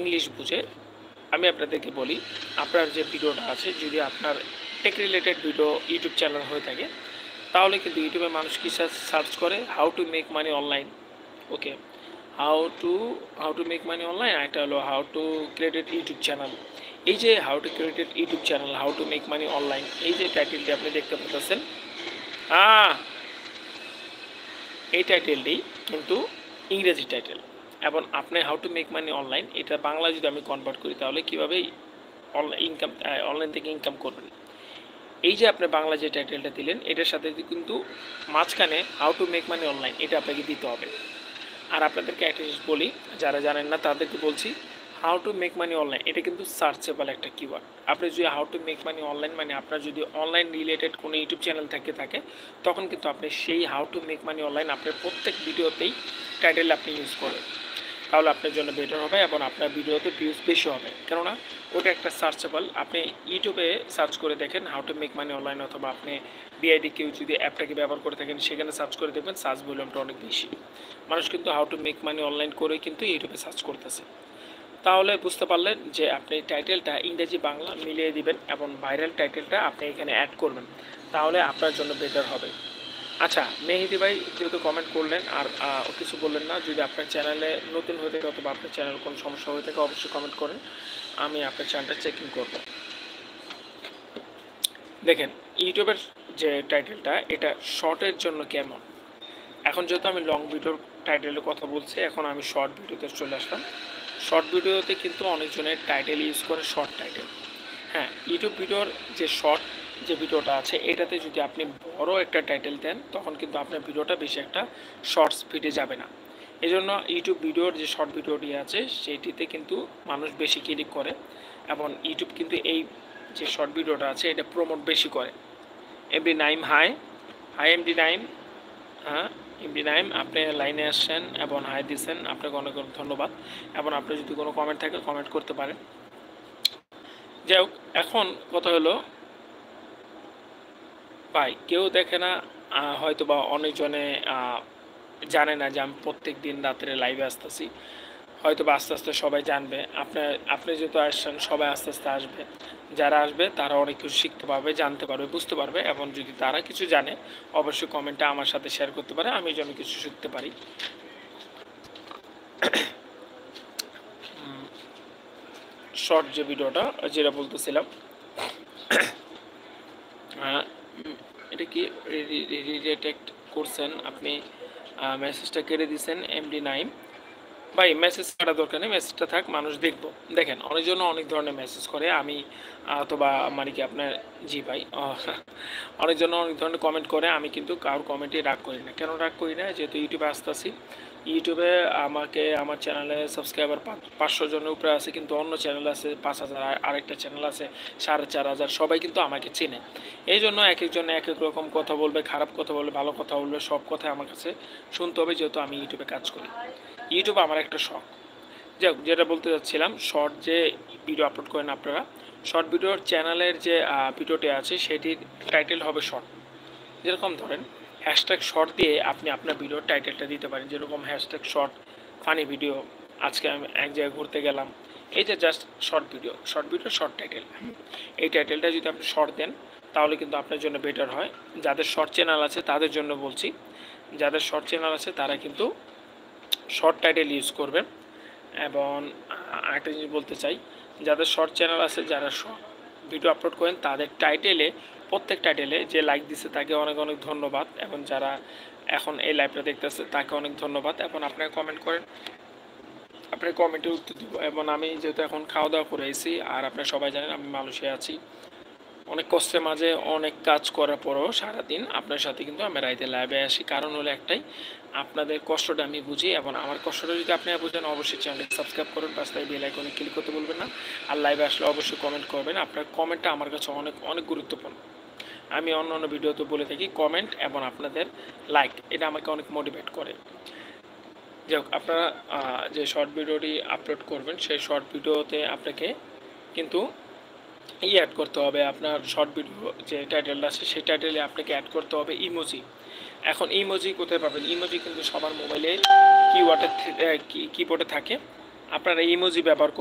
English বুঝে। আমি আপনাদেরকে বলি, আপনার যে ভিডিওটা আছে যদি আপনার tech related video YouTube channel হয়ে থাকে, তাহলে কিন্তু ইউটিউবে মানুষ কি সার্চ করে, how to make money online. Okay, how to make money online, একটা হলো how to created YouTube channel. এই যে how to created YouTube channel, how to make money online, এই যে টাইটেলটি আপনি দেখতে পাচ্ছেন, এই টাইটেলটি কিন্তু ইংরেজি টাইটেল। এবং আপনি how to make money online, এটা বাংলা যদি আমি কনভার্ট করি তাহলে কীভাবে অনলাইন থেকে ইনকাম করবেন। এই যে আপনি বাংলা যে টাইটেলটা দিলেন, এটার সাথে কিন্তু মাঝখানে how to make money online এটা আপনাকে দিতে হবে। আর আপনাদেরকে একটা জিনিস বলি, যারা জানেন না তাদেরকে বলছি, how to make money online এটা কিন্তু সার্চেবল একটা কিওয়ার্ড। আপনি যদি how to make money online মানে আপনার যদি অনলাইন রিলেটেড কোনো ইউটিউব চ্যানেল থাকে তখন কিন্তু আপনি সেই how to make money online আপনার প্রত্যেক ভিডিওতেই টাইটেল আপনি ইউজ করবেন, তাহলে আপনার জন্য বেটার হবে এবং আপনার ভিডিওতে ভিউজ বেশি হবে। কেননা ওটা একটা সার্চেবল। আপনি ইউটিউবে সার্চ করে দেখেন how to make money online, অথবা আপনি বিআইডি কেউ যদি অ্যাপটাকে ব্যবহার করে থাকেন সেখানে সার্চ করে দেখবেন সার্চ ভলিউমটা অনেক বেশি। মানুষ কিন্তু how to make money online করে কিন্তু ইউটিউবে সার্চ করতেছে। তাহলে বুঝতে পারলেন যে আপনি টাইটেলটা ইংরেজি বাংলা মিলিয়ে দিবেন এবং ভাইরাল টাইটেলটা আপনি এখানে অ্যাড করবেন, তাহলে আপনার জন্য বেটার হবে। আচ্ছা, মেহেদি ভাই যেহেতু কমেন্ট করলেন আর কিছু বললেন না, যদি আপনার চ্যানেলে নতুন হয়ে থাকে অথবা আপনার চ্যানেলে কোনো সমস্যা হয়ে থাকে অবশ্যই কমেন্ট করেন, আমি আপনার চ্যানেলটা চেকিং করব। দেখেন ইউটিউবের যে টাইটেলটা এটা শর্টের জন্য কেমন। এখন যেহেতু আমি লং ভিডিওর টাইটেলের কথা বলছি, এখন আমি শর্ট ভিডিওতে চলে আসলাম। শর্ট ভিডিওতে কিন্তু অনেকজনের টাইটেল ইউজ করে শর্ট টাইটেল। হ্যাঁ, ইউটিউব ভিডিওর যে শর্ট যে ভিডিওটা আছে এটাতে যদি আপনি বড় একটা টাইটেল দেন তখন কিন্তু আপনার ভিডিওটা বেশি একটা শর্টস ফিডে যাবে না। এই জন্য ইউটিউব ভিডিওর যে শর্ট ভিডিওটি আছে সেইটিতে কিন্তু মানুষ বেশি ক্লিক করে এবং ইউটিউব কিন্তু এই যে শর্ট ভিডিওটা আছে এটা প্রমোট বেশি করে। MD Naim high MD Naim, হ্যাঁ এমডি নাইম আপনি লাইনে আসছেন এবং হাই দিচ্ছেন, আপনাকে অনেক অনেক ধন্যবাদ। এবং আপনি যদি কোনো কমেন্ট থাকে কমেন্ট করতে পারেন। যাই হোক, এখন কথা হলো ভাই কেউ দেখে না, হয়তো বা অনেকজনে জানে না যে আমি প্রত্যেক দিন রাত্রে লাইভে আসতেছি। হয়তো বা আস্তে আস্তে সবাই জানবে। আপনি যেহেতু আসছেন সবাই আস্তে আস্তে আসবে, যারা আসবে তারা অনেক কিছু শিখতে পারবে, জানতে পারবে, বুঝতে পারবে। এবং যদি তারা কিছু জানে অবশ্যই কমেন্টে আমার সাথে শেয়ার করতে পারে, আমি যেন কিছু শিখতে পারি। শর্ট যে ভিডিওটা যেটা বলতেছিলাম, এটা কি রিডিটেক্ট করছেন আপনি, মেসেজটা কেটে দিয়েছেন এমডি নাইম ভাই। মেসেজ কাটা দরকার নেই, মেসেজটা থাক, মানুষ দেখবো। দেখেন অনেকজন অনেক ধরনের মেসেজ করে, আমি অথবা মানে কি আপনার জি ভাই অনেকজন অনেক ধরনের কমেন্ট করে, আমি কিন্তু কারোর কমেন্টে রাগ করি না। কেন রাগ করি না, যেহেতু ইউটিউবে আসতেছি, ইউটিউবে আমাকে আমার চ্যানেলে সাবস্ক্রাইবার 500 জনের উপরে আছে, কিন্তু অন্য চ্যানেল আছে 5000, আরেকটা চ্যানেল আছে 4500, সবাই কিন্তু আমাকে চেনে। এই জন্য এক একজন এক এক রকম কথা বলবে, খারাপ কথা বলবে, ভালো কথা বলবে, সব কথা আমার কাছে শুনতে হবে, যেহেতু আমি ইউটিউবে কাজ করি। ইউটিউব আমার একটা শখ। যাই হোক, যেটা বলতে চাচ্ছিলাম, শর্ট যে ভিডিও আপলোড করেন আপনারা, শর্ট ভিডিওর চ্যানেলের যে ভিডিওটি আছে সেটির টাইটেল হবে শর্ট। যেরকম ধরেন হ্যাশট্যাগ শর্ট দিয়ে আপনি আপনার ভিডিওর টাইটেলটা দিতে পারেন, যেরকম হ্যাশট্যাগ শর্ট ফানি ভিডিও, আজকে আমি এক জায়গায় ঘুরতে গেলাম, এই যে just short video short title. এই টাইটেলটা যদি আপনি শর্ট দেন তাহলে কিন্তু আপনার জন্য বেটার হয়। যাদের শর্ট চ্যানেল আছে তাদের জন্য বলছি, যাদের শর্ট চ্যানেল আছে তারা কিন্তু শর্ট টাইটেল ইউজ করবেন। এবং আরেকটা জিনিস বলতে চাই, যাদের শর্ট চ্যানেল আছে, যারা শর্ট ভিডিও আপলোড করেন তাদের টাইটেলে, প্রত্যেক টাইটেলে যে লাইক দিচ্ছে তাকে অনেক অনেক ধন্যবাদ। এবং যারা এখন এই লাইভটা দেখতেছে তাকে অনেক ধন্যবাদ। এবং আপনারা কমেন্ট করেন, আপনার কমেন্টের উত্তর দিব। এবং আমি যেহেতু এখন খাওয়া দাওয়া করে এসেছি, আর আপনারা সবাই জানেন আমি মালয়েশিয়ায় আছি, অনেক কষ্টের মাঝে অনেক কাজ করার পরেও সারাদিন আপনার সাথে কিন্তু আমি রাইতে লাইভে আসি। কারণ হলো একটাই, আপনাদের কষ্টটা আমি বুঝি এবং আমার কষ্টটা যদি আপনারা বুঝেন অবশ্যই চ্যানেলটি সাবস্ক্রাইব করুন, পাশে বেল আইকনে ক্লিক করতে বলবেন না। আর লাইভে আসলে অবশ্যই কমেন্ট করবেন। আপনার কমেন্টটা আমার কাছে অনেক অনেক গুরুত্বপূর্ণ। আমি অন্য অন্য ভিডিওতে বলে থাকি কমেন্ট এবং আপনাদের লাইক, এটা আমাকে অনেক মোটিভেট করে। যাই হোক, আপনারা যে শর্ট ভিডিওটি আপলোড করবেন সেই শর্ট ভিডিওতে আপনাকে কিন্তু অ্যাড করতে হবে, আপনার শর্ট ভিডিও যে টাইটেলটা আছে সেই টাইটেলে আপনাকে অ্যাড করতে হবে ইমোজি। এখন ইমোজি কোথায় পাবেন? ইমোজি কিন্তু সবার মোবাইলে কিবোর্ডে থাকে। আপনারা ইমোজি ব্যবহার